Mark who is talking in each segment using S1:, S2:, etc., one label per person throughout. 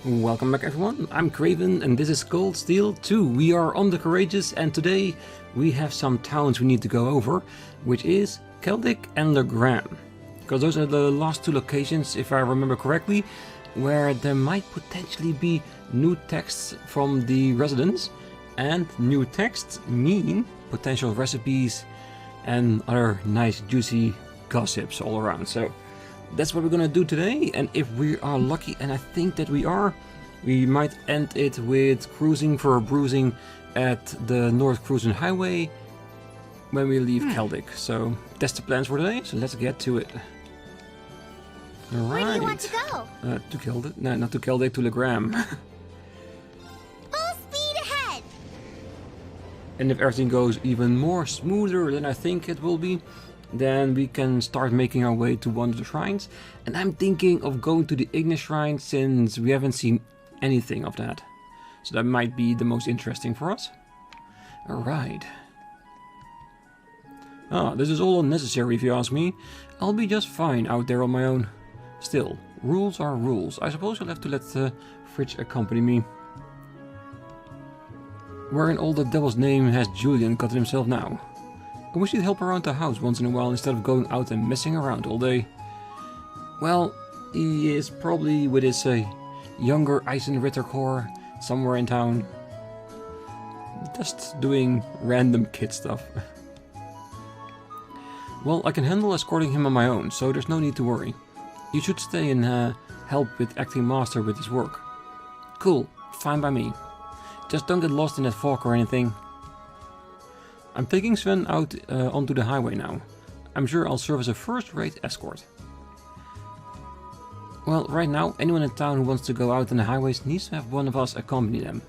S1: Welcome back everyone, I'm Craven and this is Cold Steel 2. We are on the Courageous and today we have some towns we need to go over, which is Celdic and Legram. Because those are the last two locations, if I remember correctly, where there might potentially be new texts from the residents. And new texts mean potential recipes and other nice juicy gossips all around. So that's what we're gonna do today, and if we are lucky, and I think that we are, we might end it with cruising for a bruising at the North Cruising Highway when we leave Celdic. So that's the plans for today, so let's get to it. Alright.
S2: Where do you want to go?
S1: To Celdic? No, not to Celdic, to Legram.
S2: Full speed ahead!
S1: And if everything goes even more smoother than I think it will be, then we can start making our way to one of the shrines. And I'm thinking of going to the Ignis Shrine since we haven't seen anything of that. So that might be the most interesting for us. Alright. This is all unnecessary if you ask me. I'll be just fine out there on my own. Still, rules are rules. I suppose I'll have to let Fridge accompany me. Where in all the devil's name has Julian gotten himself now? I wish he'd help around the house once in a while instead of going out and messing around all day. Well, he is probably with his younger Eisenritter Corps somewhere in town. Just doing random kid stuff. Well, I can handle escorting him on my own, so there's no need to worry. You should stay and help with acting master with his work. Cool, fine by me. Just don't get lost in that fog or anything. I'm taking Sven out onto the highway now. I'm sure I'll serve as a first-rate escort. Well, right now, anyone in town who wants to go out on the highways needs to have one of us accompany them.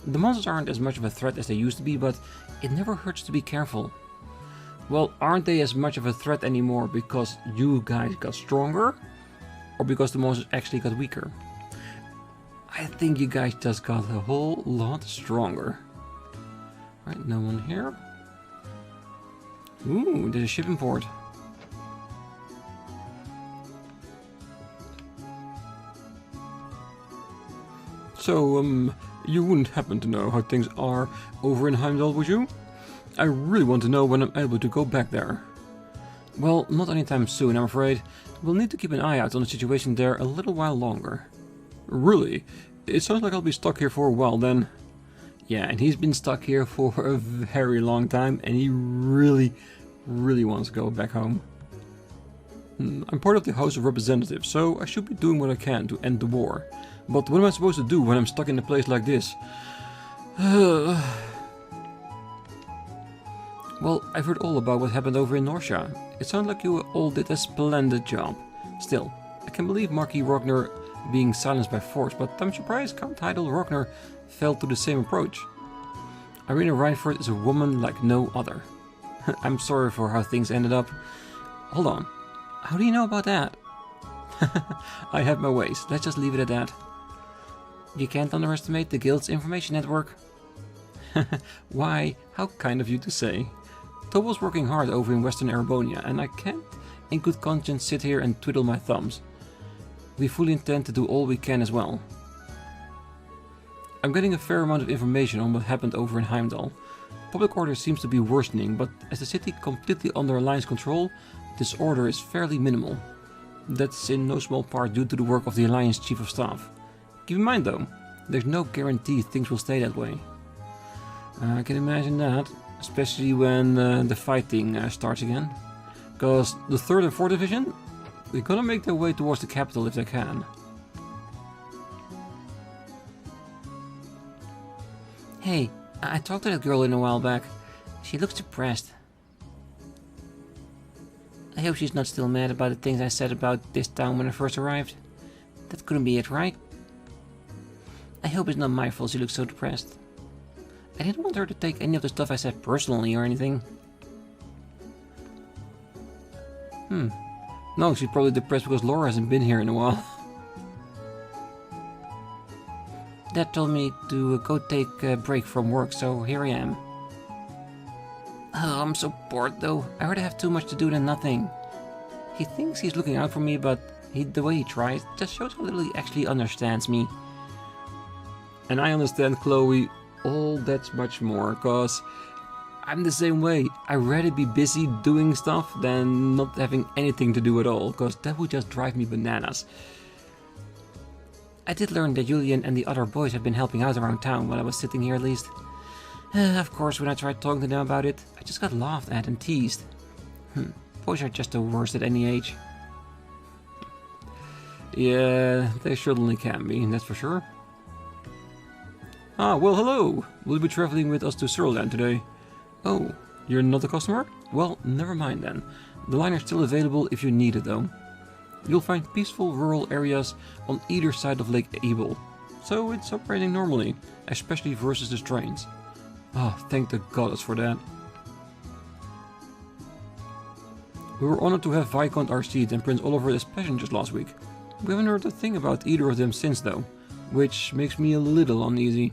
S1: The monsters aren't as much of a threat as they used to be, but it never hurts to be careful. Well, aren't they as much of a threat anymore because you guys got stronger? Or because the monsters actually got weaker? I think you guys just got a whole lot stronger. Right, no one here. Ooh, there's a ship in port. So, you wouldn't happen to know how things are over in Heimdallr, would you? I really want to know when I'm able to go back there. Well, not anytime soon, I'm afraid. We'll need to keep an eye out on the situation there a little while longer. Really? It sounds like I'll be stuck here for a while then. Yeah, and he's been stuck here for a very long time, and he really wants to go back home. I'm part of the House of Representatives, so I should be doing what I can to end the war. But what am I supposed to do when I'm stuck in a place like this? Well, I've heard all about what happened over in Norsha. It sounds like you all did a splendid job. Still, I can believe Marquis Rogner being silenced by force, but I'm surprised Count Heimdallr Rogner fell to the same approach. Irina Reinford is a woman like no other. I'm sorry for how things ended up. Hold on, how do you know about that? I have my ways, let's just leave it at that. You can't underestimate the Guild's information network. Why, how kind of you to say. Tobo's working hard over in Western Erebonia, and I can't in good conscience sit here and twiddle my thumbs. We fully intend to do all we can as well. I'm getting a fair amount of information on what happened over in Heimdallr. Public order seems to be worsening, but as the city completely under Alliance control, disorder is fairly minimal. That's in no small part due to the work of the Alliance Chief of Staff. Keep in mind though, there's no guarantee things will stay that way. I can imagine that, especially when the fighting starts again. Because the 3rd and 4th Division, they're gonna make their way towards the capital if they can. Hey, I talked to that girl a while back. She looks depressed. I hope she's not still mad about the things I said about this town when I first arrived. That couldn't be it, right? I hope it's not my fault she looks so depressed. I didn't want her to take any of the stuff I said personally or anything. No, she's probably depressed because Laura hasn't been here in a while. Dad told me to go take a break from work, so here I am. Oh, I'm so bored though. I already have too much to do than nothing. He thinks he's looking out for me, but the way he tries just shows how little he actually understands me. And I understand Chloe all that much more, cause I'm the same way. I'd rather be busy doing stuff than not having anything to do at all, cause that would just drive me bananas. I did learn that Julian and the other boys have been helping out around town while I was sitting here at least. Of course, when I tried talking to them about it, I just got laughed at and teased. Boys are just the worst at any age. Yeah, they certainly can be, that's for sure. Ah, well, hello! Will you be traveling with us to Surland today? Oh, you're not a customer? Well, never mind then. The line is still available if you need it though. You'll find peaceful rural areas on either side of Lake Abel, so it's operating normally, especially versus the trains. Oh, thank the goddess for that. We were honored to have Viscount Arstide and Prince Oliver as passengers last week. We haven't heard a thing about either of them since though, which makes me a little uneasy.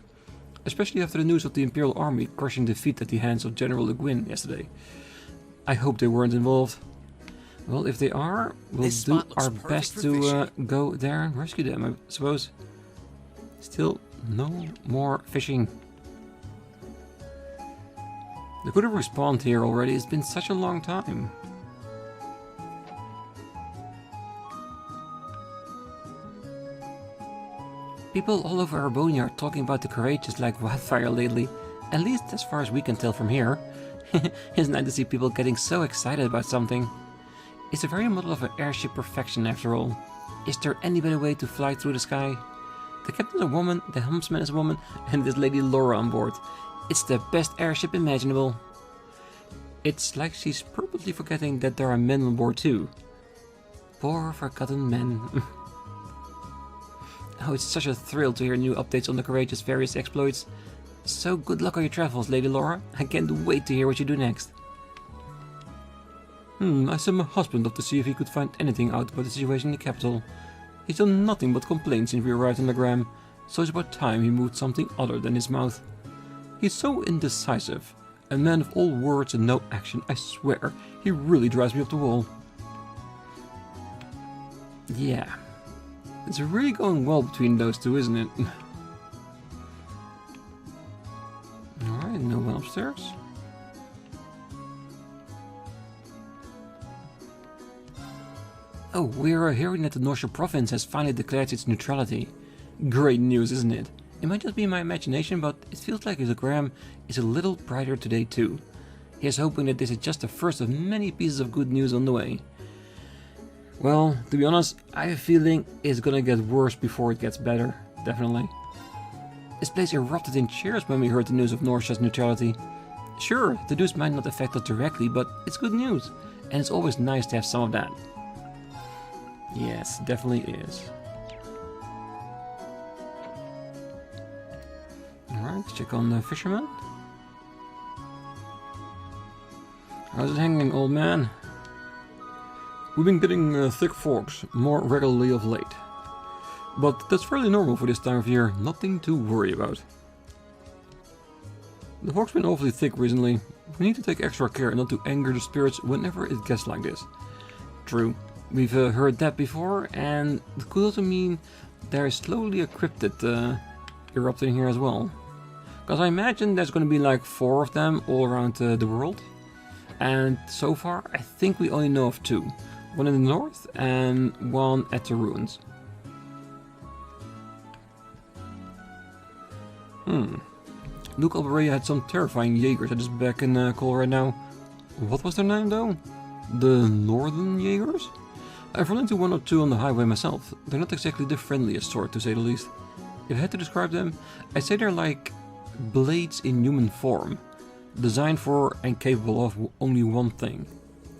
S1: Especially after the news of the Imperial Army crushing defeat at the hands of General Le Guin yesterday. I hope they weren't involved. Well, if they are, we'll do our best to go there and rescue them, I suppose. Still, no more fishing. They could have respawned here already, it's been such a long time. People all over Erebonia are talking about the courageous like wildfire lately, at least as far as we can tell from here. It's nice to see people getting so excited about something. It's a very model of an airship perfection after all. Is there any better way to fly through the sky? The captain is a woman, the helmsman is a woman, and this lady Laura on board. It's the best airship imaginable. It's like she's purposely forgetting that there are men on board too. Poor forgotten men. Oh, it's such a thrill to hear new updates on the courageous various exploits. So good luck on your travels, Lady Laura. I can't wait to hear what you do next. I sent my husband off to see if he could find anything out about the situation in the capital. He's done nothing but complain since we arrived in Legram, so it's about time he moved something other than his mouth. He's so indecisive. A man of all words and no action, I swear. He really drives me up the wall. Yeah. It's really going well between those two, isn't it? Alright, no one upstairs. Oh, we're hearing that the Northern province has finally declared its neutrality. Great news, isn't it? It might just be my imagination, but it feels like Legram is a little brighter today too. Here's hoping that this is just the first of many pieces of good news on the way. Well, to be honest, I have a feeling it's gonna get worse before it gets better, definitely. This place erupted in cheers when we heard the news of Norcia's neutrality. Sure, the news might not affect us directly, but it's good news, and it's always nice to have some of that. Yes, definitely is. Alright, let's check on the fisherman. How's it hanging, old man? We've been getting thick fogs more regularly of late. But that's fairly normal for this time of year, nothing to worry about. The fog's been awfully thick recently. We need to take extra care not to anger the spirits whenever it gets like this. True, we've heard that before, and it could also mean there is slowly a cryptid erupting here as well. Because I imagine there's going to be like 4 of them all around the world. And so far, I think we only know of 2. One in the north and one at the ruins. Luke Alberea had some terrifying Jaegers at his beck and call right now. What was their name though? The Northern Jaegers? I've run into 1 or 2 on the highway myself. They're not exactly the friendliest sort, to say the least. If I had to describe them, I'd say they're like blades in human form. Designed for and capable of only one thing.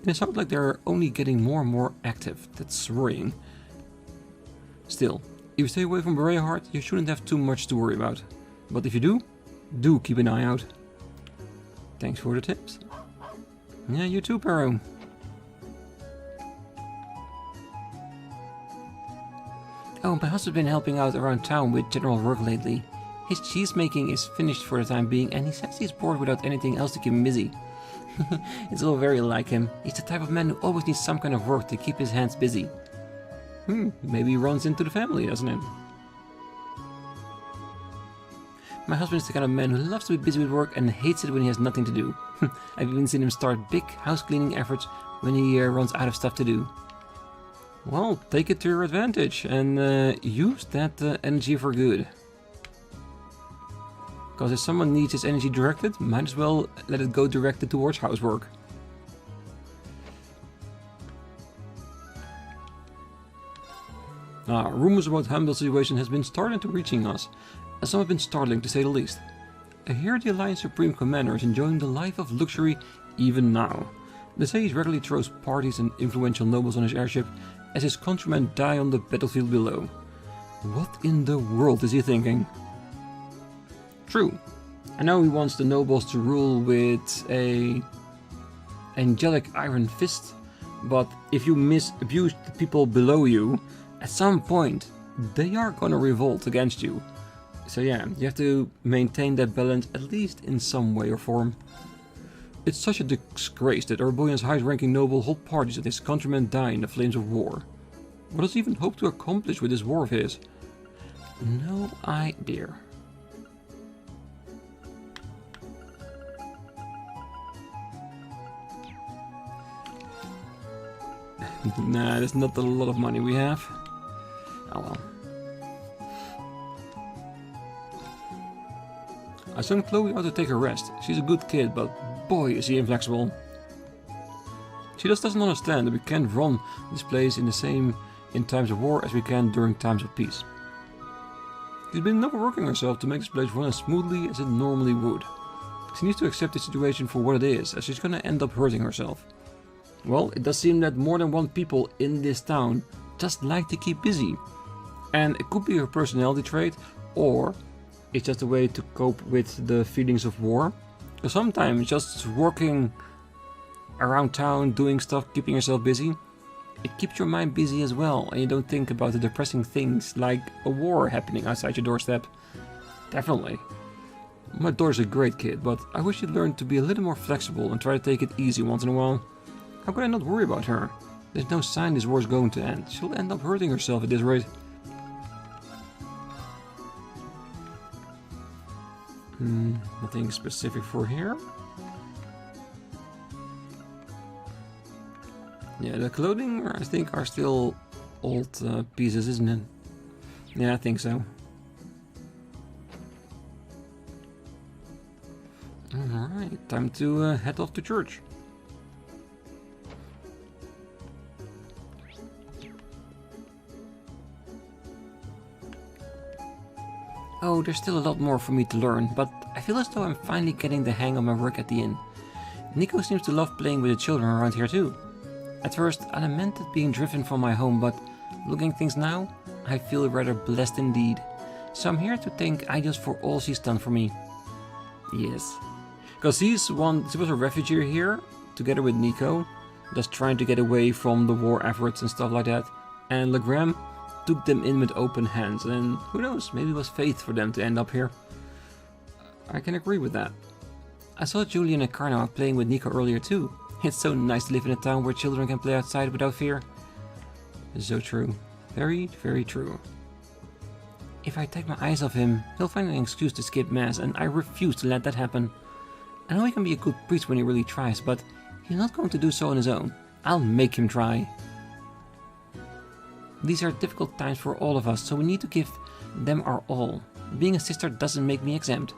S1: And it sounds like they're only getting more and more active. That's worrying. Still, if you stay away from Berea, you shouldn't have too much to worry about. But if you do keep an eye out. Thanks for the tips. Yeah, you too, Pero. Oh, my husband's been helping out around town with general work lately. His cheese making is finished for the time being, and he says he's bored without anything else to keep him busy. It's all very like him. He's the type of man who always needs some kind of work to keep his hands busy. Maybe he runs into the family, doesn't it? My husband is the kind of man who loves to be busy with work and hates it when he has nothing to do. I've even seen him start big house cleaning efforts when he runs out of stuff to do. Well, take it to your advantage and use that energy for good. Because if someone needs his energy directed, might as well let it go directed towards housework. Rumors about Heimdallr's situation has been starting to reaching us, and some have been startling to say the least. I hear the Alliance Supreme Commander is enjoying the life of luxury even now. They say he regularly throws parties and influential nobles on his airship as his countrymen die on the battlefield below. What in the world is he thinking? True, I know he wants the nobles to rule with a angelic iron fist, but if you abuse the people below you, at some point they are gonna revolt against you. So yeah, you have to maintain that balance at least in some way or form. It's such a disgrace that Erebonia's highest-ranking noble hold parties and his countrymen die in the flames of war. What does he even hope to accomplish with this war of his? No idea. Nah, that's not a lot of money we have. Oh well. I sent Chloe out to take a rest. She's a good kid, but boy is he inflexible. She just doesn't understand that we can't run this place in times of war as we can during times of peace. She's been overworking herself to make this place run as smoothly as it normally would. She needs to accept the situation for what it is, as she's gonna end up hurting herself. Well, it does seem that more than one people in this town just like to keep busy. And it could be her personality trait, or it's just a way to cope with the feelings of war. Because sometimes just working around town, doing stuff, keeping yourself busy, it keeps your mind busy as well, and you don't think about the depressing things like a war happening outside your doorstep. Definitely. My daughter's a great kid, but I wish she'd learn to be a little more flexible and try to take it easy once in a while. How can I not worry about her? There's no sign this war is going to end. She'll end up hurting herself at this rate. Nothing specific for here. Yeah, the clothing I think are still old pieces, isn't it? Yeah, I think so. Alright, time to head off to church. Oh, there's still a lot more for me to learn, but I feel as though I'm finally getting the hang of my work at the inn. Nico seems to love playing with the children around here too. At first, I lamented being driven from my home, but looking at things now, I feel rather blessed indeed. So I'm here to thank Idios for all she's done for me. Yes. Because she was a refugee here, together with Nico, just trying to get away from the war efforts and stuff like that. And Legram took them in with open hands, and who knows, maybe it was fate for them to end up here. I can agree with that. I saw Julian and Karna playing with Nico earlier too. It's so nice to live in a town where children can play outside without fear. So true. Very, very true. If I take my eyes off him, he'll find an excuse to skip mass, and I refuse to let that happen. I know he can be a good priest when he really tries, but he's not going to do so on his own. I'll make him try. These are difficult times for all of us, so we need to give them our all. Being a sister doesn't make me exempt.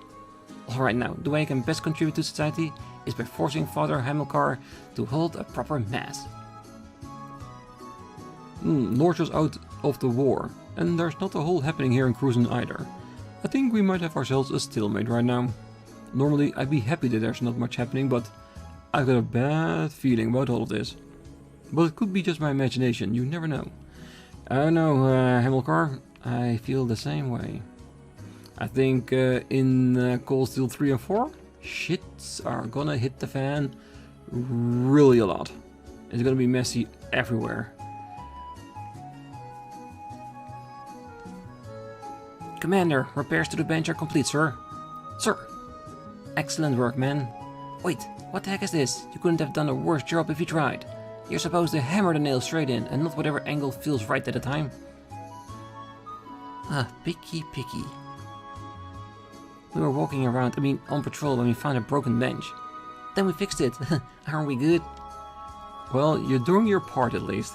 S1: Alright now, the way I can best contribute to society is by forcing Father Heimdallr to hold a proper mass. Lord was out of the war, and there's not a whole happening here in Cruzen either. I think we might have ourselves a stalemate right now. Normally I'd be happy that there's not much happening, but I've got a bad feeling about all of this. But it could be just my imagination, you never know. I don't know, Heimdallr, I feel the same way. I think in Cold Steel 3 and 4, shits are gonna hit the fan really a lot. It's gonna be messy everywhere. Commander, repairs to the bench are complete, sir. Sir! Excellent work, man. Wait, what the heck is this? You couldn't have done a worse job if you tried. You're supposed to hammer the nails straight in, and not whatever angle feels right at the time. Ah, picky. We were walking around, on patrol when we found a broken bench. Then we fixed it. Aren't we good? Well, you're doing your part at least.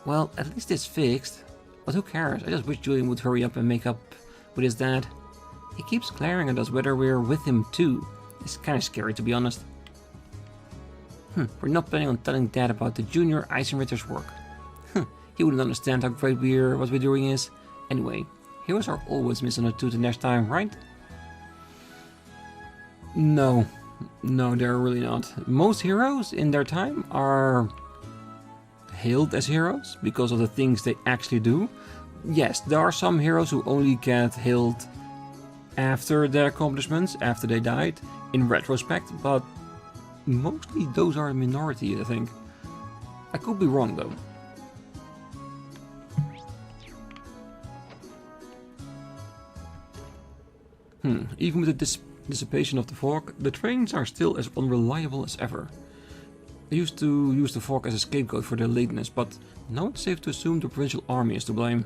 S1: Well, at least it's fixed. But who cares? I just wish Julian would hurry up and make up with his dad. He keeps glaring at us whether we're with him too. It's kind of scary, to be honest. We're not planning on telling Dad about the junior Eisenritter's work. He wouldn't understand how great what we're doing is. Anyway, heroes are always misunderstood in their time, right? No, they're really not. Most heroes in their time are hailed as heroes because of the things they actually do. Yes, there are some heroes who only get hailed after their accomplishments, after they died, in retrospect, but mostly those are a minority, I think. I could be wrong though. Even with the dissipation of the fog, the trains are still as unreliable as ever. I used to use the fog as a scapegoat for their lateness, but now it's safe to assume the provincial army is to blame.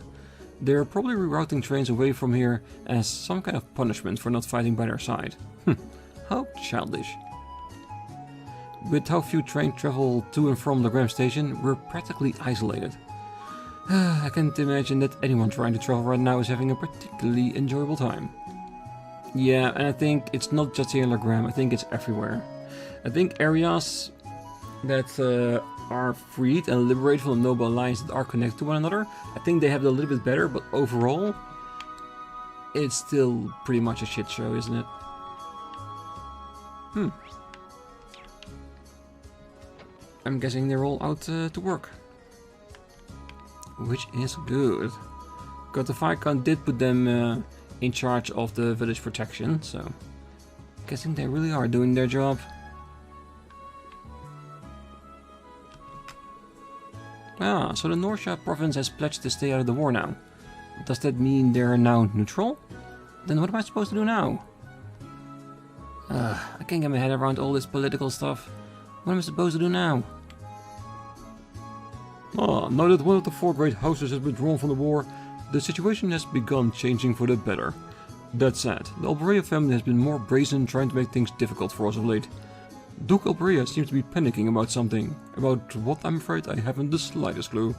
S1: They're probably rerouting trains away from here as some kind of punishment for not fighting by their side. How childish. With how few trains travel to and from Legram station, we're practically isolated. I can't imagine that anyone trying to travel right now is having a particularly enjoyable time. Yeah, and I think it's not just here in Legram, I think it's everywhere. I think areas that are freed and liberated from the noble alliance that are connected to one another, I think they have it a little bit better, but overall, it's still pretty much a shit show, isn't it? I'm guessing they're all out to work. Which is good. Because the Falcom did put them in charge of the village protection, so guessing they really are doing their job. Ah, so the Norsha province has pledged to stay out of the war now. Does that mean they're now neutral? Then what am I supposed to do now? I can't get my head around all this political stuff. What am I supposed to do now? Now that one of the 4 great houses has withdrawn from the war, the situation has begun changing for the better. That said, the Erebonia family has been more brazen, trying to make things difficult for us of late. Duke Erebonia seems to be panicking about something. About what, I'm afraid I haven't the slightest clue.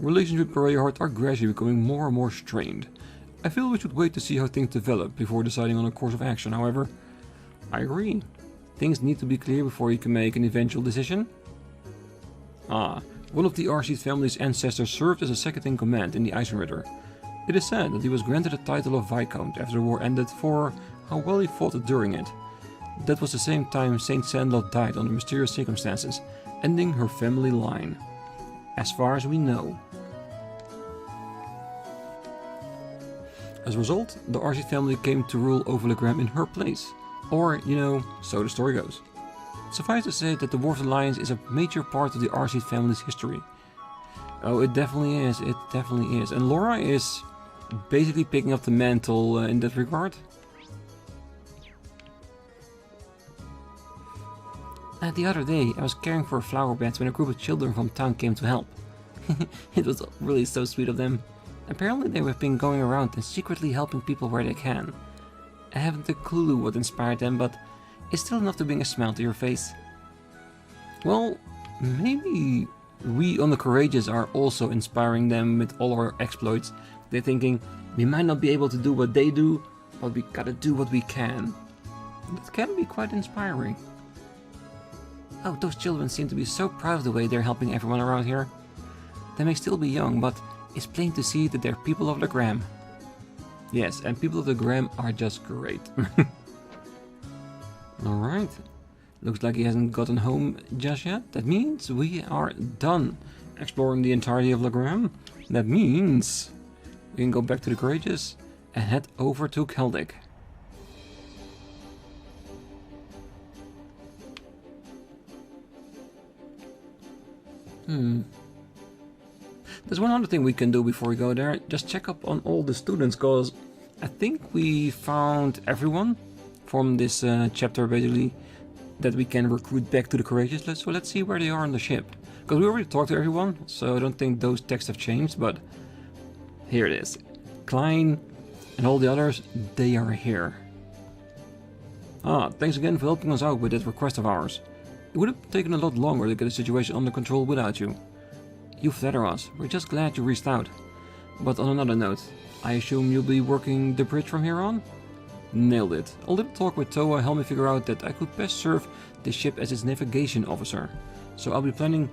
S1: Relations with Pereihard are gradually becoming more and more strained. I feel we should wait to see how things develop before deciding on a course of action, however. I agree. Things need to be clear before you can make an eventual decision. One of the Archie's family's ancestors served as a second-in-command in the Eisenritter. It is said that he was granted the title of Viscount after the war ended for how well he fought during it. That was the same time Saint Sandlot died under mysterious circumstances, ending her family line. As far as we know. As a result, the Archie family came to rule over Legram in her place. Or, so the story goes. Suffice to say that the War of Alliance is a major part of the Archie family's history. Oh, it definitely is, And Laura is basically picking up the mantle in that regard. The other day, I was caring for a flower bed when a group of children from town came to help. It was really so sweet of them. Apparently they have been going around and secretly helping people where they can. I haven't a clue what inspired them, but it's still enough to bring a smile to your face. Well, maybe we on the Courageous are also inspiring them with all our exploits. They're thinking, we might not be able to do what they do, but we gotta do what we can. That can be quite inspiring. Oh, those children seem to be so proud of the way they're helping everyone around here. They may still be young, but it's plain to see that they're people of Legram. Yes, and people of Legram are just great. Alright. Looks like he hasn't gotten home just yet. That means we are done exploring the entirety of Legram. That means we can go back to the Courageous and head over to Celdic. There's one other thing we can do before we go there. Just check up on all the students, because I think we found everyone from this chapter, basically, that we can recruit back to the Courageous. So let's see where they are on the ship. Because we already talked to everyone, so I don't think those texts have changed, but here it is. Klein, And all the others, they are here. Ah, thanks again for helping us out with that request of ours. It would have taken a lot longer to get the situation under control without you. You flatter us, we're just glad you reached out. But on another note, I assume you'll be working the bridge from here on? Nailed it. A little talk with Toa helped me figure out that I could best serve the ship as its navigation officer. So I'll be planning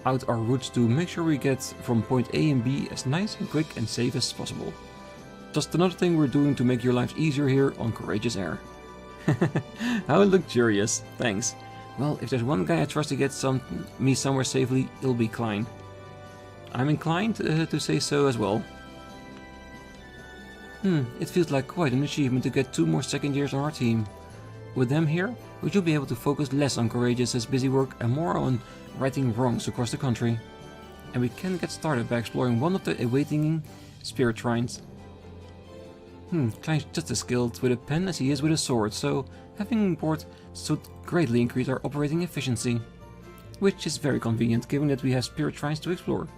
S1: out our routes to make sure we get from point A and B as nice and quick and safe as possible. Just another thing we're doing to make your lives easier here on Courageous Air. How luxurious, thanks. Well, if there's one guy I trust to get me somewhere safely, it'll be Klein. I'm inclined to say so as well. It feels like quite an achievement to get 2 more second years on our team. With them here, we should be able to focus less on Courageous' busy work and more on righting wrongs across the country. And we can get started by exploring one of the awaiting spirit shrines. Klein's just as skilled with a pen as he is with a sword, so having him aboard should greatly increase our operating efficiency. Which is very convenient, given that we have spirit shrines to explore.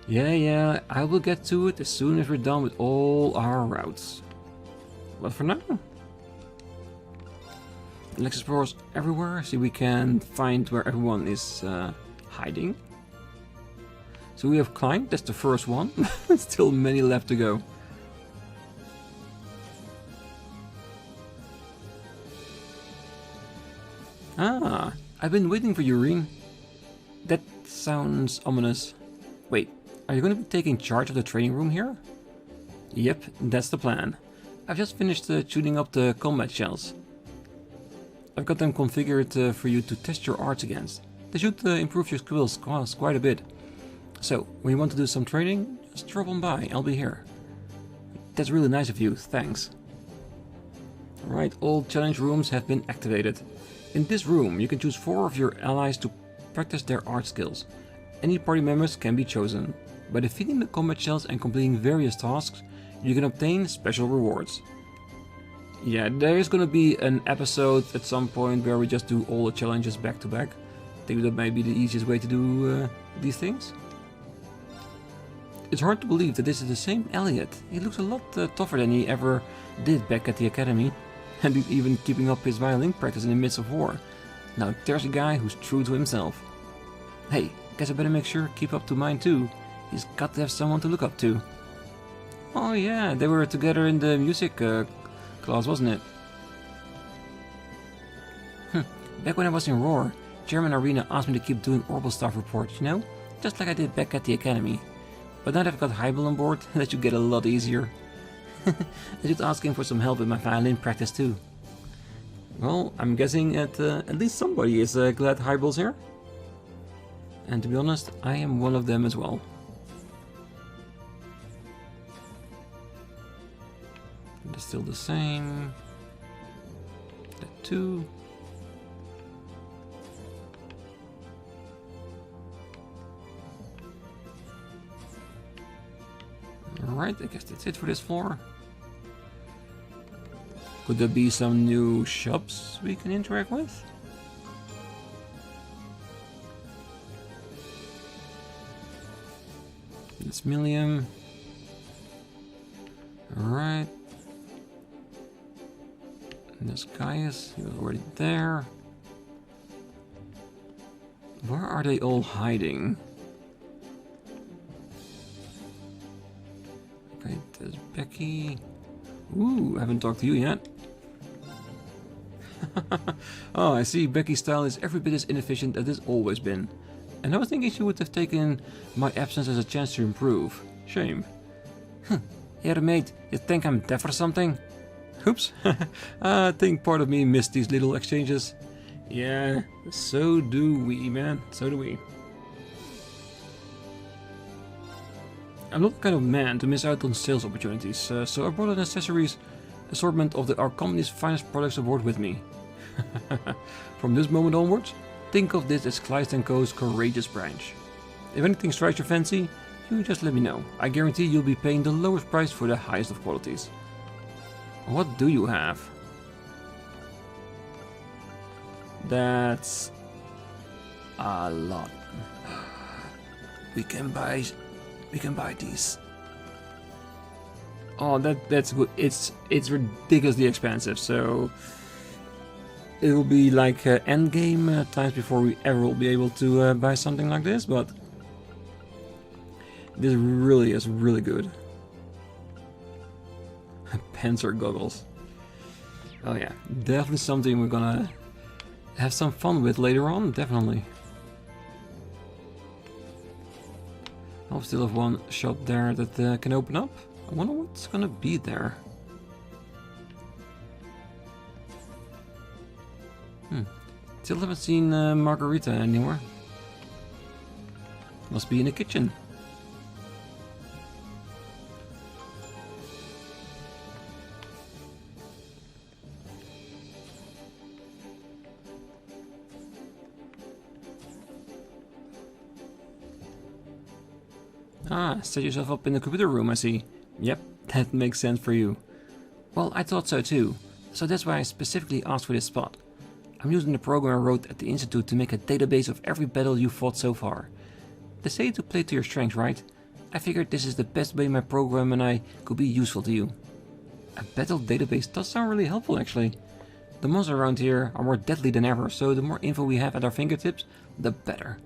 S1: Yeah, I will get to it as soon as we're done with all our routes. But for now, let's explore everywhere, see if we can find where everyone is hiding. So we have Klein, that's the first one. Still many left to go. Ah, I've been waiting for you, Rean. That sounds ominous. Wait, are you going to be taking charge of the training room here? Yep, that's the plan. I've just finished tuning up the combat shells. I've got them configured for you to test your arts against. They should improve your skills quite a bit. So, when you want to do some training, just drop on by, I'll be here. That's really nice of you, thanks. Right, all challenge rooms have been activated. In this room, you can choose 4 of your allies to practice their art skills. Any party members can be chosen. By defeating the combat shells and completing various tasks, you can obtain special rewards. Yeah, there is gonna be an episode at some point where we just do all the challenges back to back. I think that may be the easiest way to do these things. It's hard to believe that this is the same Elliot. He looks a lot tougher than he ever did back at the academy. And he's even keeping up his violin practice in the midst of war. Now there's a guy who's true to himself. Hey, guess I better make sure keep up to mine too. He's got to have someone to look up to. Oh yeah, they were together in the music class, wasn't it? Back when I was in Roer, Chairman Arena asked me to keep doing Orbital staff reports, you know? Just like I did back at the academy. But now that I've got Heimdallr on board, that should get a lot easier. I should ask him for some help with my violin practice too. Well, I'm guessing at least somebody is glad Heimdallr's here. And to be honest, I am one of them as well. They're still the same. That 2. Alright, I guess that's it for this floor. Could there be some new shops we can interact with? It's Millium. Alright. And this Gaius, he was already there. Where are they all hiding? Okay, there's Becky. Ooh, I haven't talked to you yet. Oh, I see. Becky's style is every bit as inefficient as it's always been. And I was thinking she would have taken my absence as a chance to improve. Shame. Here, mate, you think I'm deaf or something? Oops. I think part of me missed these little exchanges. Yeah, so do we, man. So do we. I'm not the kind of man to miss out on sales opportunities, so I brought an accessories assortment of our company's finest products aboard with me. From this moment onwards, think of this as Kleist & Co.'s courageous branch. If anything strikes your fancy, you just let me know. I guarantee you'll be paying the lowest price for the highest of qualities. What do you have? That's a lot. We can buy these. Oh, that's good. It's ridiculously expensive, so it will be like end game times before we ever will be able to buy something like this. But this really is really good. Panzer goggles. Oh yeah, definitely something we're gonna have some fun with later on. Definitely. I'll still have one shop there that can open up. I wonder what's gonna be there. Still haven't seen Margarita anymore. Must be in the kitchen. Ah, set yourself up in the computer room, I see. Yep, that makes sense for you. Well, I thought so too, so that's why I specifically asked for this spot. I'm using the program I wrote at the Institute to make a database of every battle you fought so far. They say to play to your strengths, right? I figured this is the best way in my program and I could be useful to you. A battle database does sound really helpful actually. The monsters around here are more deadly than ever, so the more info we have at our fingertips, the better.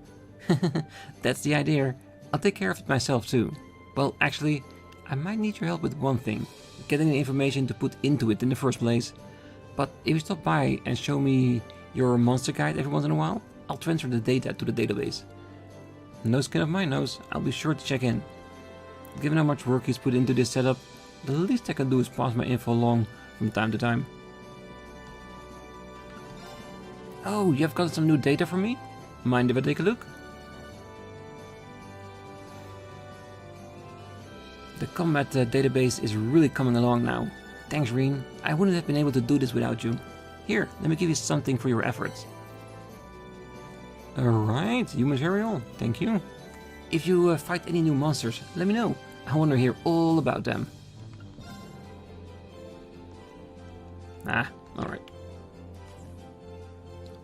S1: That's the idea. I'll take care of it myself too. Well, actually, I might need your help with one thing. Getting the information to put into it in the first place. But if you stop by and show me your monster guide every once in a while, I'll transfer the data to the database. No skin of mine knows, I'll be sure to check in. Given how much work he's put into this setup, the least I can do is pass my info along from time to time. Oh, you've got some new data for me? Mind if I take a look? The combat database is really coming along now. Thanks, Rean. I wouldn't have been able to do this without you. Here, let me give you something for your efforts. Alright, you material. Thank you. If you fight any new monsters, let me know. I want to hear all about them. Ah, alright.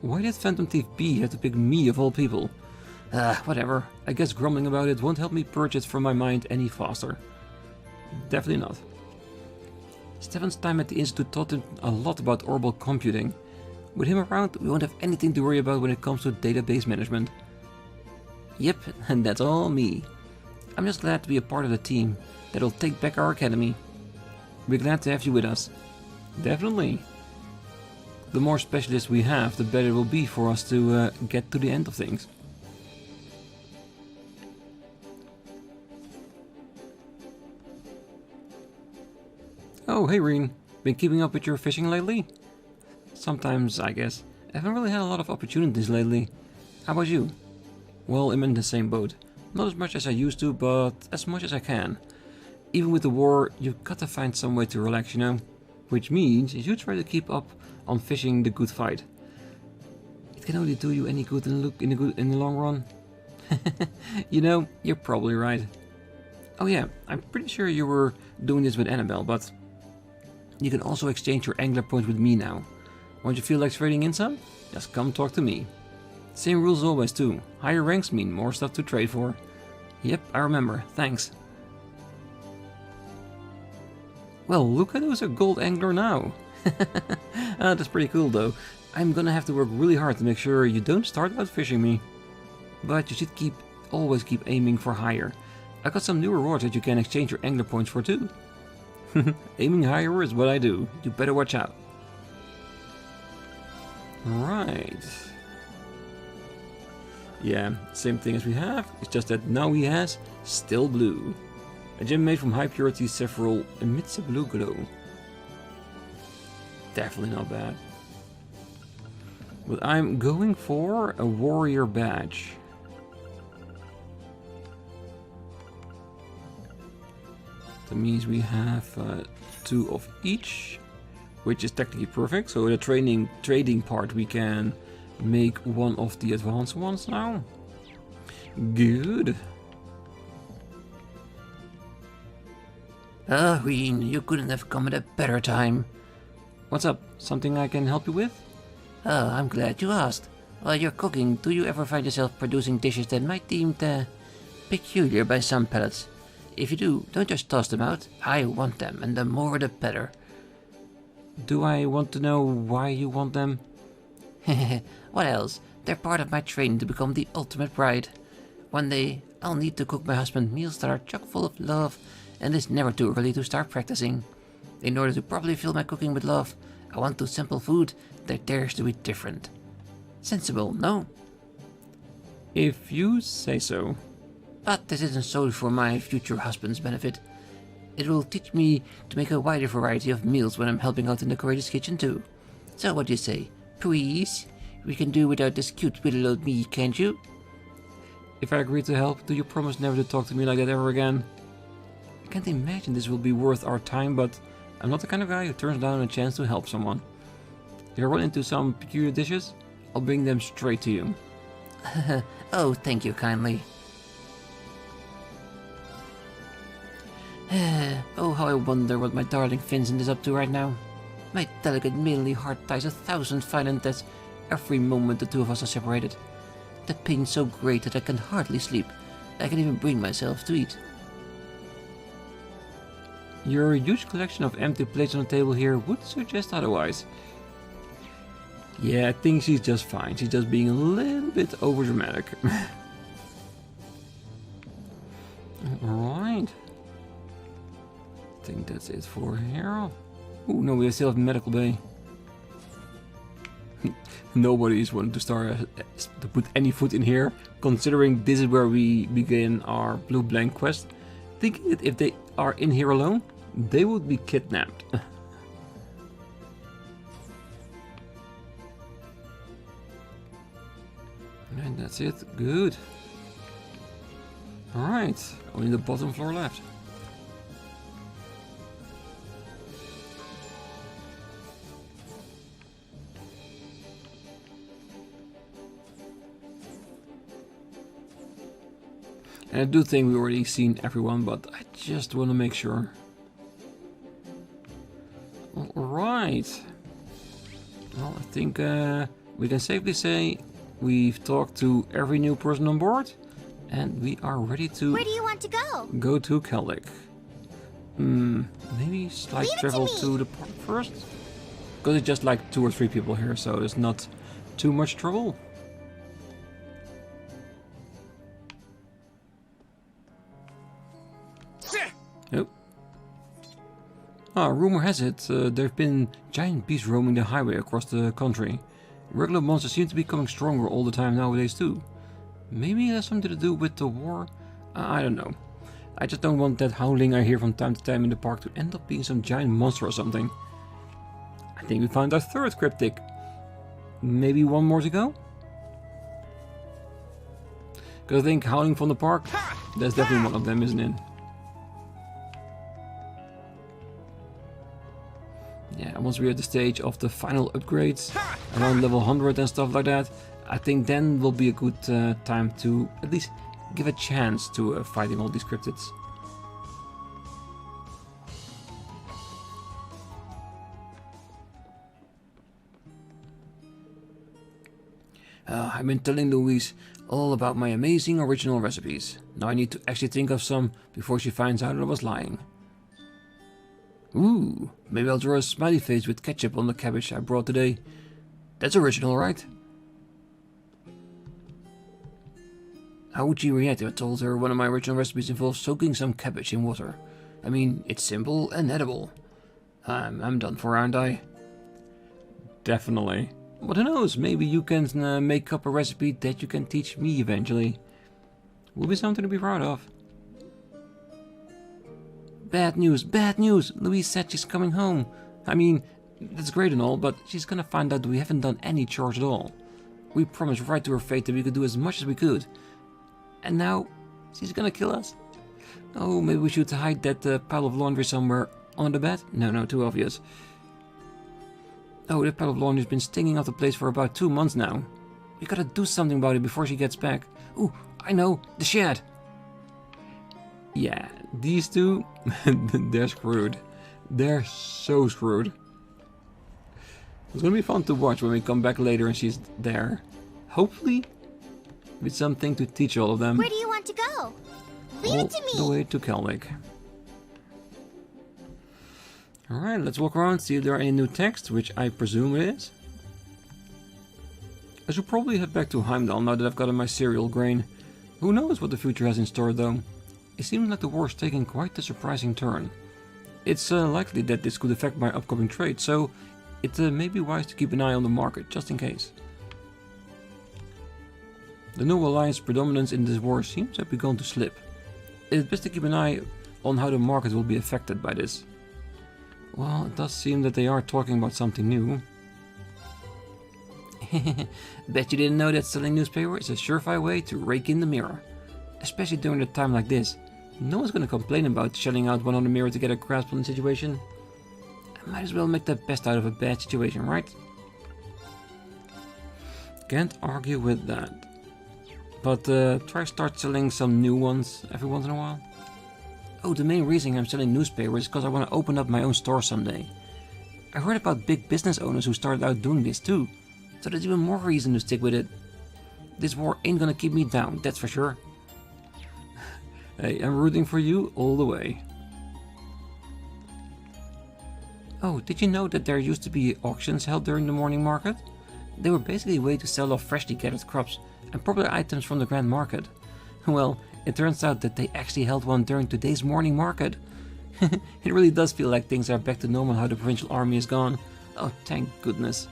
S1: Why did Phantom Thief B have to pick me of all people? Whatever. I guess grumbling about it won't help me purge it from my mind any faster. Definitely not. Stefan's time at the Institute taught him a lot about orbital computing. With him around, we won't have anything to worry about when it comes to database management. Yep, and that's all me. I'm just glad to be a part of the team that'll take back our academy. We're glad to have you with us. Definitely. The more specialists we have, the better it will be for us to get to the end of things. Oh, hey Rean. Been keeping up with your fishing lately? Sometimes, I guess. I haven't really had a lot of opportunities lately. How about you? Well, I'm in the same boat. Not as much as I used to, but as much as I can. Even with the war, you've got to find some way to relax, you know? Which means you try to keep up on fishing the good fight. It can only do you any good in the long run. You know, you're probably right. Oh yeah, I'm pretty sure you were doing this with Annabelle, but you can also exchange your angler points with me now. Won't you feel like trading in some? Just come talk to me. Same rules always too. Higher ranks mean more stuff to trade for. Yep, I remember. Thanks. Well, look at who's a gold angler now. That's pretty cool though. I'm gonna have to work really hard to make sure you don't start out fishing me. But you should always keep aiming for higher. I got some new rewards that you can exchange your angler points for too. Aiming higher is what I do. You better watch out. Right. Yeah, same thing as we have. It's just that now he has Still Blue. A gem made from high purity Sephiroth emits a blue glow. Definitely not bad. But I'm going for a warrior badge. That means we have 2 of each, which is technically perfect. So the trading part we can make one of the advanced ones now. Good.
S3: Rean, you couldn't have come at a better time.
S1: What's up? Something I can help you with?
S3: Oh, I'm glad you asked. While you're cooking, do you ever find yourself producing dishes that might be deemed peculiar by some palates? If you do, don't just toss them out. I want them, and the more the better.
S1: Do I want to know why you want them?
S3: What else? They're part of my training to become the ultimate bride. One day, I'll need to cook my husband meals that are chock full of love, and it's never too early to start practicing. In order to properly fill my cooking with love, I want to sample food that dares to be different. Sensible, no?
S1: If you say so.
S3: But this isn't solely for my future husband's benefit. It will teach me to make a wider variety of meals when I'm helping out in the courageous kitchen too. So what do you say? Please? We can do without this cute little old me, can't you?
S1: If I agree to help, do you promise never to talk to me like that ever again? I can't imagine this will be worth our time, but I'm not the kind of guy who turns down a chance to help someone. If I run into some peculiar dishes, I'll bring them straight to you.
S3: Oh, thank you kindly. Oh, how I wonder what my darling Vincent is up to right now. My delicate maidenly heart ties 1,000 violent deaths every moment the two of us are separated. The pain's so great that I can hardly sleep. I can even bring myself to eat.
S1: Your huge collection of empty plates on the table here would suggest otherwise. Yeah, I think she's just fine. She's just being a little bit overdramatic. Alright. I think that's it for here. Oh no, we still have medical bay. Nobody is wanting to start to put any foot in here, considering this is where we begin our blue blank quest. Thinking that if they are in here alone, they would be kidnapped. And that's it. Good. Alright, only the bottom floor left. And I do think we already seen everyone, but I just want to make sure. Alright. Well, I think we can safely say we've talked to every new person on board. And we are ready to...
S2: Where do you want to go?
S1: Go to Celdic. Maybe slight travel to the port first? Because it's just like 2 or 3 people here, so there's not too much trouble. Oh. Rumor has it, there have been giant beasts roaming the highway across the country. Regular monsters seem to be becoming stronger all the time nowadays too. Maybe it has something to do with the war? I don't know. I just don't want that howling I hear from time to time in the park to end up being some giant monster or something. I think we found our 3rd cryptic. Maybe 1 more to go? Because I think howling from the park, that's definitely one of them, isn't it? Yeah, once we're at the stage of the final upgrades, around level 100 and stuff like that, I think then will be a good time to at least give a chance to fighting all these cryptids. I've been telling Louise all about my amazing original recipes. Now I need to actually think of some before she finds out I was lying. Ooh, maybe I'll draw a smiley face with ketchup on the cabbage I brought today. That's original, right? How would she react if I told her one of my original recipes involves soaking some cabbage in water? I mean, it's simple and edible. I'm done for, aren't I? Definitely. But who knows, maybe you can make up a recipe that you can teach me eventually. Will be something to be proud of. Bad news, bad news! Louise said she's coming home. I mean, that's great and all, but she's gonna find out we haven't done any chores at all. We promised right to her fate that we could do as much as we could. And now, she's gonna kill us? Oh, maybe we should hide that pile of laundry somewhere under the bed? No, too obvious. Oh, that pile of laundry's been stinking up the place for about 2 months now. We gotta do something about it before she gets back. Ooh, I know, the shed! Yeah, these two, they're screwed. They're so screwed. It's gonna be fun to watch when we come back later and she's there. Hopefully, with something to teach all of them.
S2: Where do you want to go? Leave
S1: all
S2: it to
S1: the
S2: me.
S1: way to Celdic. Alright, let's walk around, see if there are any new text, which I presume it is. I should probably head back to Heimdallr now that I've gotten my cereal grain. Who knows what the future has in store though. It seems like the war is taking quite a surprising turn. It's likely that this could affect my upcoming trade, so it may be wise to keep an eye on the market, just in case. The new alliance predominance in this war seems to have begun to slip. It's best to keep an eye on how the market will be affected by this. Well, it does seem that they are talking about something new. Bet you didn't know that selling newspaper is a surefire way to rake in the mirror. Especially during a time like this. No one's gonna complain about shelling out one on the mirror to get a grasp on the situation. I might as well make the best out of a bad situation, right? Can't argue with that. But try start selling some new ones every once in a while. Oh, the main reason I'm selling newspapers is because I want to open up my own store someday. I heard about big business owners who started out doing this too, so there's even more reason to stick with it. This war ain't gonna keep me down, that's for sure. Hey, I'm rooting for you all the way. Oh, did you know that there used to be auctions held during the morning market? They were basically a way to sell off freshly gathered crops and popular items from the grand market. Well, it turns out that they actually held one during today's morning market. It really does feel like things are back to normal how the provincial army is gone. Oh, thank goodness.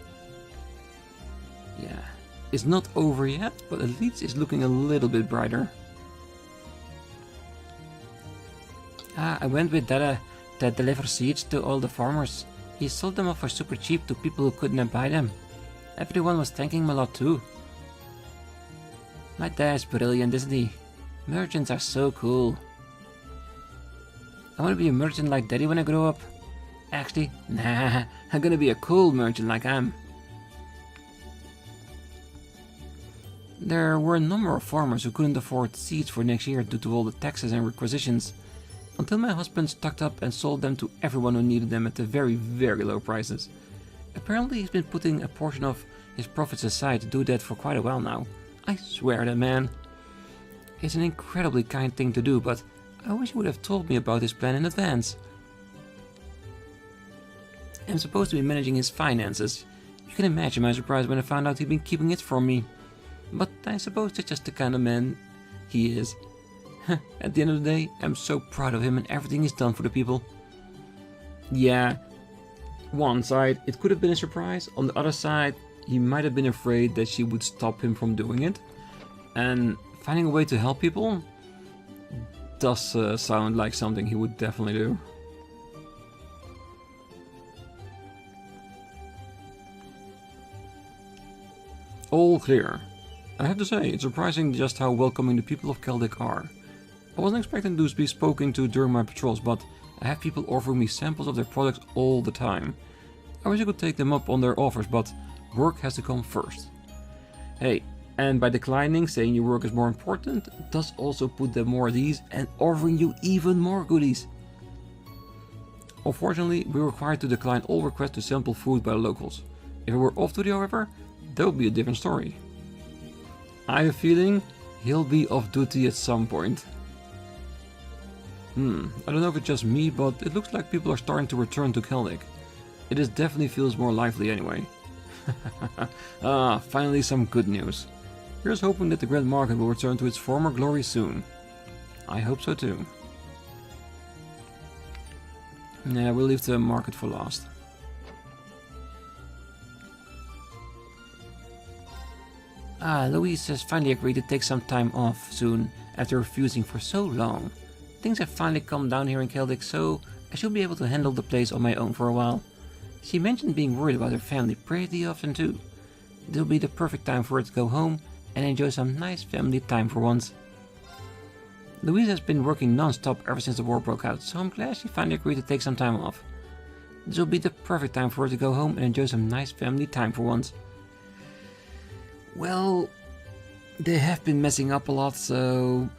S1: Yeah, it's not over yet, but at least it's looking a little bit brighter. I went with Dada to deliver seeds to all the farmers. He sold them off for super cheap to people who couldn't buy them. Everyone was thanking him a lot too. My dad's brilliant, isn't he? Merchants are so cool. I want to be a merchant like Daddy when I grow up. Actually, nah, I'm gonna be a cool merchant like I'm. There were a number of farmers who couldn't afford seeds for next year due to all the taxes and requisitions, until my husband stocked up and sold them to everyone who needed them at the very, very low prices. Apparently he's been putting a portion of his profits aside to do that for quite a while now. I swear that man. It's an incredibly kind thing to do, but I wish he would have told me about his plan in advance. I'm supposed to be managing his finances. You can imagine my surprise when I found out he'd been keeping it from me. But I suppose that's just the kind of man he is. At the end of the day, I'm so proud of him and everything he's done for the people. Yeah, one side, it could have been a surprise. On the other side, he might have been afraid that she would stop him from doing it. And finding a way to help people does sound like something he would definitely do. All clear. I have to say, it's surprising just how welcoming the people of Celdic are. I wasn't expecting to be spoken to during my patrols, but I have people offering me samples of their products all the time. I wish I could take them up on their offers, but work has to come first. Hey, and by declining, saying your work is more important, does also put them more at ease and offering you even more goodies. Unfortunately, we're required to decline all requests to sample food by the locals. If it were off-duty, however, that would be a different story. I have a feeling he'll be off-duty at some point. I don't know if it's just me, but it looks like people are starting to return to Celdic. It definitely feels more lively anyway. Finally some good news. Here's hoping that the Grand Market will return to its former glory soon. I hope so too. Nah, we'll leave the market for last. Louise has finally agreed to take some time off soon after refusing for so long. Things have finally calmed down here in Celdic, so I should be able to handle the place on my own for a while. She mentioned being worried about her family pretty often too. It'll be the perfect time for her to go home and enjoy some nice family time for once. Louise has been working non-stop ever since the war broke out, so I'm glad she finally agreed to take some time off. This will be the perfect time for her to go home and enjoy some nice family time for once. Well, they have been messing up a lot, so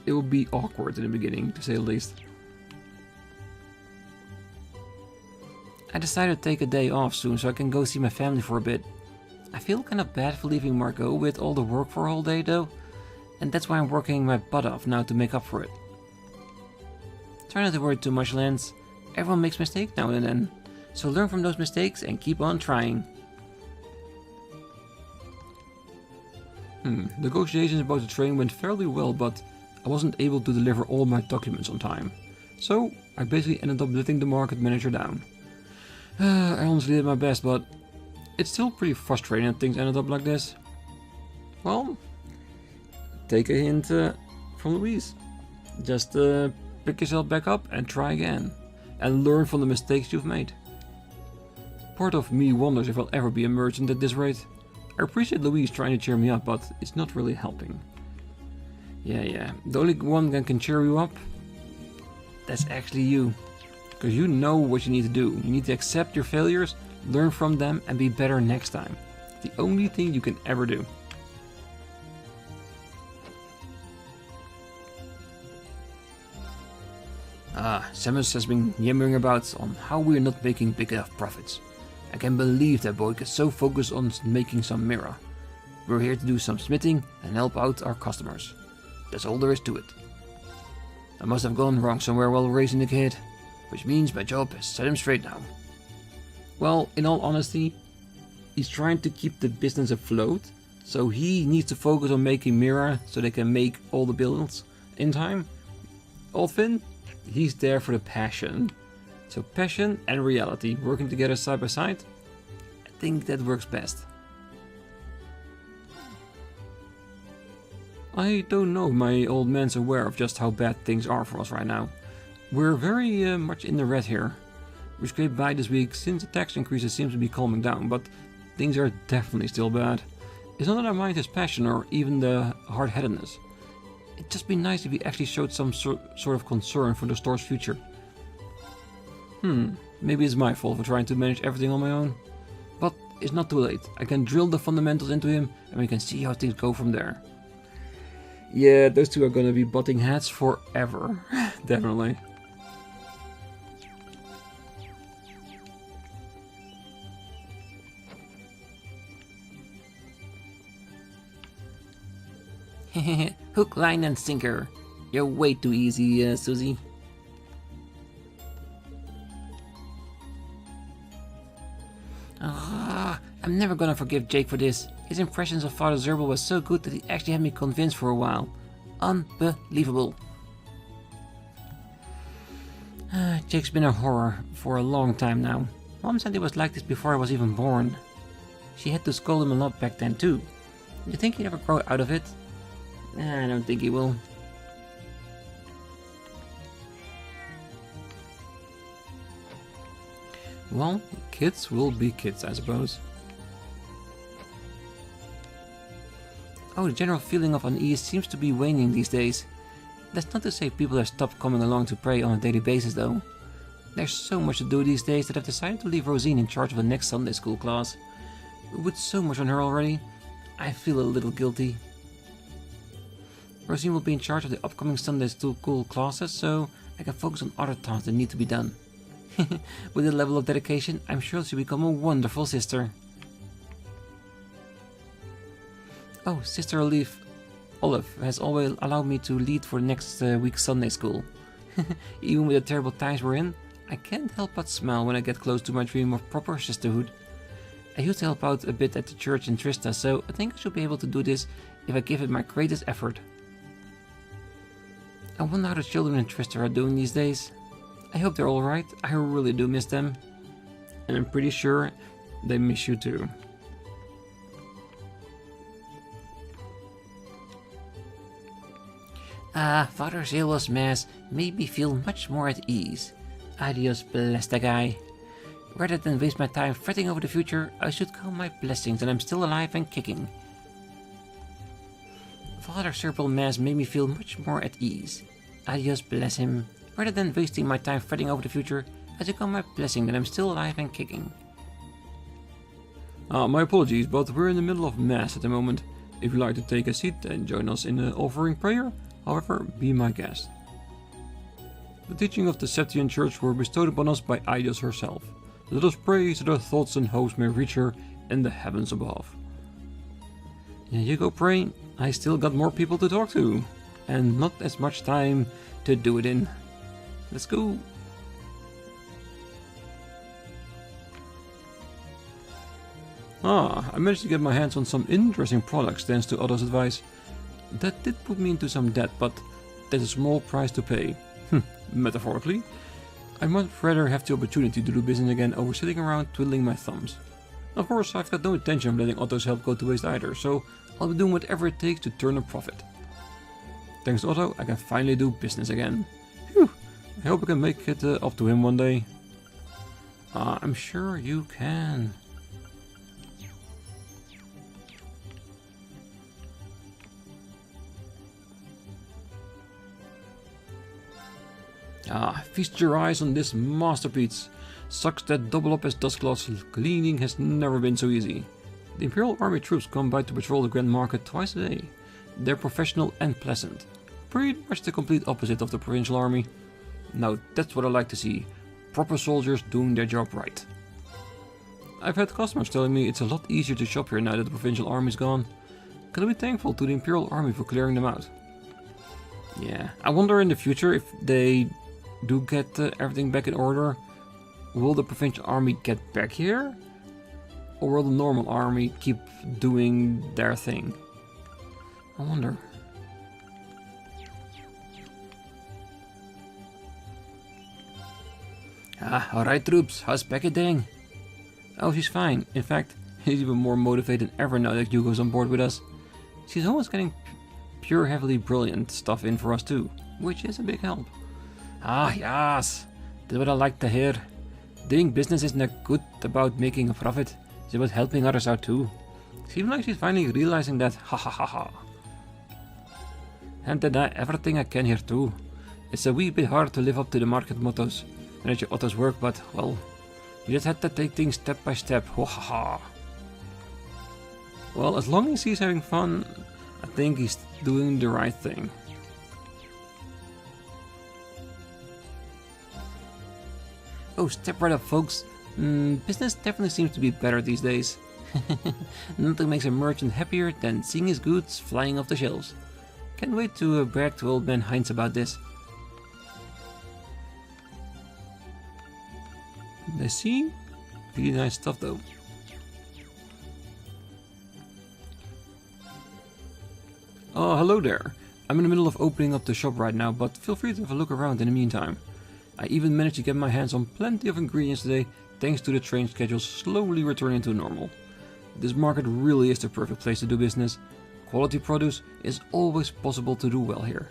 S1: it will be awkward in the beginning, to say the least. I decided to take a day off soon so I can go see my family for a bit. I feel kind of bad for leaving Margot with all the work for a whole day though. and that's why I'm working my butt off now to make up for it. Try not to worry too much, Lance. Everyone makes mistakes now and then, so learn from those mistakes and keep on trying. Negotiations about the train went fairly well, but I wasn't able to deliver all my documents on time. So I basically ended up letting the market manager down. I honestly did my best, but it's still pretty frustrating that things ended up like this. Well, take a hint from Louise. Just pick yourself back up and try again. And learn from the mistakes you've made. Part of me wonders if I'll ever be a merchant at this rate. I appreciate Louise trying to cheer me up, but it's not really helping. Yeah, the only one that can cheer you up, that's actually you. Because you know what you need to do. You need to accept your failures, learn from them, and be better next time. It's the only thing you can ever do. Samus has been yammering about on how we're not making big enough profits. I can't believe that boy gets so focused on making some mirror. We're here to do some smithing and help out our customers. That's all there is to it. I must have gone wrong somewhere while raising the kid, which means my job is set him straight now. Well, in all honesty, he's trying to keep the business afloat, so he needs to focus on making mirror so they can make all the builds in time. Old Finn, he's there for the passion. So passion and reality working together side by side, I think that works best. I don't know if my old man's aware of just how bad things are for us right now. We're very much in the red here. We scraped by this week since the tax increases seems to be calming down, but things are definitely still bad. It's not that I mind his passion or even the hard-headedness. It'd just be nice if he actually showed some sort of concern for the store's future. Maybe it's my fault for trying to manage everything on my own. But it's not too late. I can drill the fundamentals into him and we can see how things go from there. Yeah, those two are gonna be butting heads forever. Definitely. Hook, line and sinker. You're way too easy, Susie. I'm never gonna forgive Jake for this. His impressions of Father Zerbel was so good that he actually had me convinced for a while. Unbelievable. Jake's been a horror for a long time now. Mom said he was like this before I was even born. She had to scold him a lot back then too. You think he'd ever grow out of it? I don't think he will. Well, kids will be kids, I suppose. Oh, the general feeling of unease seems to be waning these days. That's not to say people have stopped coming along to pray on a daily basis, though. There's so much to do these days that I've decided to leave Rosine in charge of the next Sunday school class. With so much on her already, I feel a little guilty. Rosine will be in charge of the upcoming Sunday school classes, so I can focus on other tasks that need to be done. With a level of dedication, I'm sure she'll become a wonderful sister. Oh, Sister Olive has always allowed me to lead for next week's Sunday school. Even with the terrible times we're in, I can't help but smile when I get close to my dream of proper sisterhood. I used to help out a bit at the church in Trista, so I think I should be able to do this if I give it my greatest effort. I wonder how the children in Trista are doing these days. I hope they're alright, I really do miss them. And I'm pretty sure they miss you too. Father Zelo's Mass made me feel much more at ease. Adios, bless the guy. Rather than waste my time fretting over the future, I should count my blessings that I'm still alive and kicking. Father Zerbel Mass made me feel much more at ease. Adios, bless him. Rather than wasting my time fretting over the future, I should count my blessing that I'm still alive and kicking. My apologies, but we're in the middle of Mass at the moment. If you'd like to take a seat and join us in the offering prayer, however, be my guest. The teaching of the Septian Church were bestowed upon us by Aidos herself. Let us pray so that our thoughts and hopes may reach her in the heavens above. Yeah, you go pray, I still got more people to talk to, and not as much time to do it in. Let's go. I managed to get my hands on some interesting products thanks to Otto's advice. That did put me into some debt, but that's a small price to pay. Metaphorically. I'd much rather have the opportunity to do business again over sitting around twiddling my thumbs. Of course, I've got no intention of letting Otto's help go to waste either, so I'll be doing whatever it takes to turn a profit. Thanks to Otto, I can finally do business again. Phew, I hope I can make it up to him one day. I'm sure you can. Feast your eyes on this masterpiece. Socks that double up as dustcloths, cleaning has never been so easy. The Imperial Army troops come by to patrol the Grand Market twice a day. They're professional and pleasant. Pretty much the complete opposite of the provincial army. Now that's what I like to see. Proper soldiers doing their job right. I've had customers telling me it's a lot easier to shop here now that the provincial army's gone. Gotta be thankful to the Imperial Army for clearing them out. Yeah, I wonder in the future if they do get everything back in order. Will the provincial army get back here? Or will the normal army keep doing their thing? I wonder. Alright troops, how's Becky doing? Oh, she's fine. In fact, she's even more motivated than ever now that Hugo's on board with us. She's almost getting pure heavily brilliant stuff in for us too, which is a big help. Yes, that's what I like to hear. Doing business isn't good about making a profit, it's about helping others out too. Seems like she's finally realizing that, ha ha ha ha. And then everything I can here too. It's a wee bit hard to live up to the market mottos and at your Otto's work, but well, you just have to take things step by step, ha ha ha. Well, as long as he's having fun, I think he's doing the right thing. Oh, step right up, folks. Business definitely seems to be better these days. Nothing makes a merchant happier than seeing his goods flying off the shelves. Can't wait to brag to old man Heinz about this. They seem really nice stuff though. Oh, hello there. I'm in the middle of opening up the shop right now, but feel free to have a look around in the meantime. I even managed to get my hands on plenty of ingredients today, thanks to the train schedule slowly returning to normal. This market really is the perfect place to do business. Quality produce is always possible to do well here.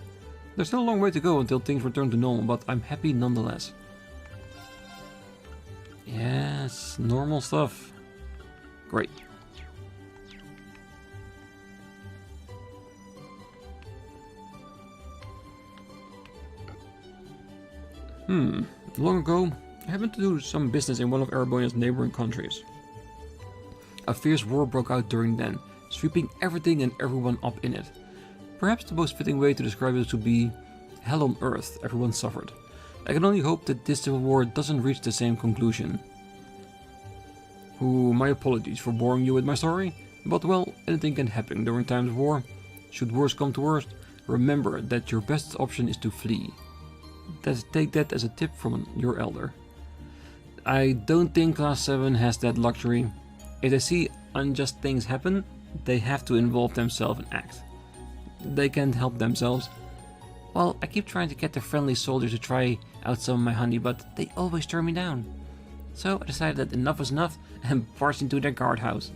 S1: There's still a long way to go until things return to normal, but I'm happy nonetheless. Yes, normal stuff. Great. Long ago, I happened to do some business in one of Erebonia's neighboring countries. A fierce war broke out during then, sweeping everything and everyone up in it. Perhaps the most fitting way to describe it would be hell on earth everyone suffered. I can only hope that this civil war doesn't reach the same conclusion. Ooh, my apologies for boring you with my story, but well, anything can happen during times of war. Should worst come to worst, remember that your best option is to flee. Take that as a tip from your elder. I don't think Class 7 has that luxury. If they see unjust things happen, they have to involve themselves and act. They can't help themselves. Well, I keep trying to get the friendly soldiers to try out some of my honey, but they always turn me down. So I decided that enough was enough and barged into their guardhouse.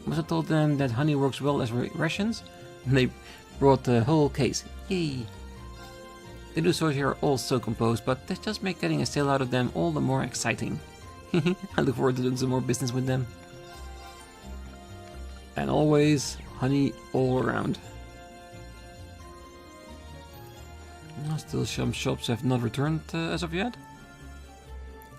S1: Must have told them that honey works well as rations, and they brought the whole case. Yay! The new soldiers are all so composed, but that just makes getting a sale out of them all the more exciting. I look forward to doing some more business with them. And always, honey all around. Still some shops have not returned as of yet.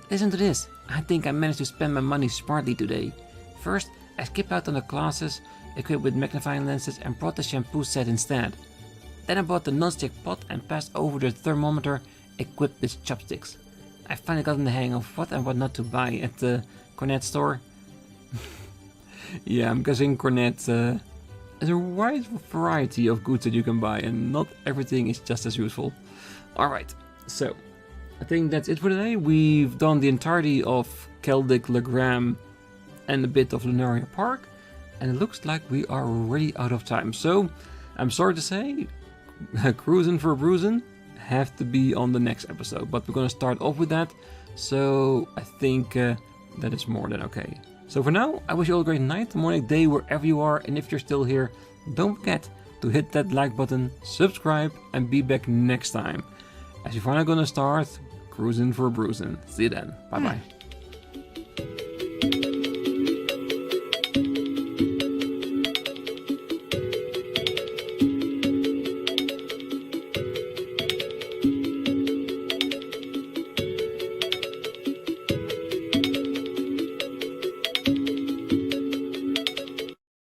S1: Listen to this. I think I managed to spend my money smartly today. First, I skipped out on the classes equipped with magnifying lenses and brought the shampoo set instead. Then I bought the non-stick pot and passed over the thermometer equipped with chopsticks. I finally gotten the hang of what and what not to buy at the Cornet store. Yeah, I'm guessing Cornet there's a wide variety of goods that you can buy, and not everything is just as useful. Alright, so I think that's it for today. We've done the entirety of Celdic, Legram, and a bit of Lunaria Park, and it looks like we are already out of time. So, I'm sorry to say, cruising for bruising have to be on the next episode, but we're gonna start off with that, so I think that is more than okay. So for now, I wish you all a great night, morning, day, wherever you are, and if you're still here, don't forget to hit that like button, subscribe, and be back next time, as we're finally gonna start cruising for bruising. See you then, bye bye.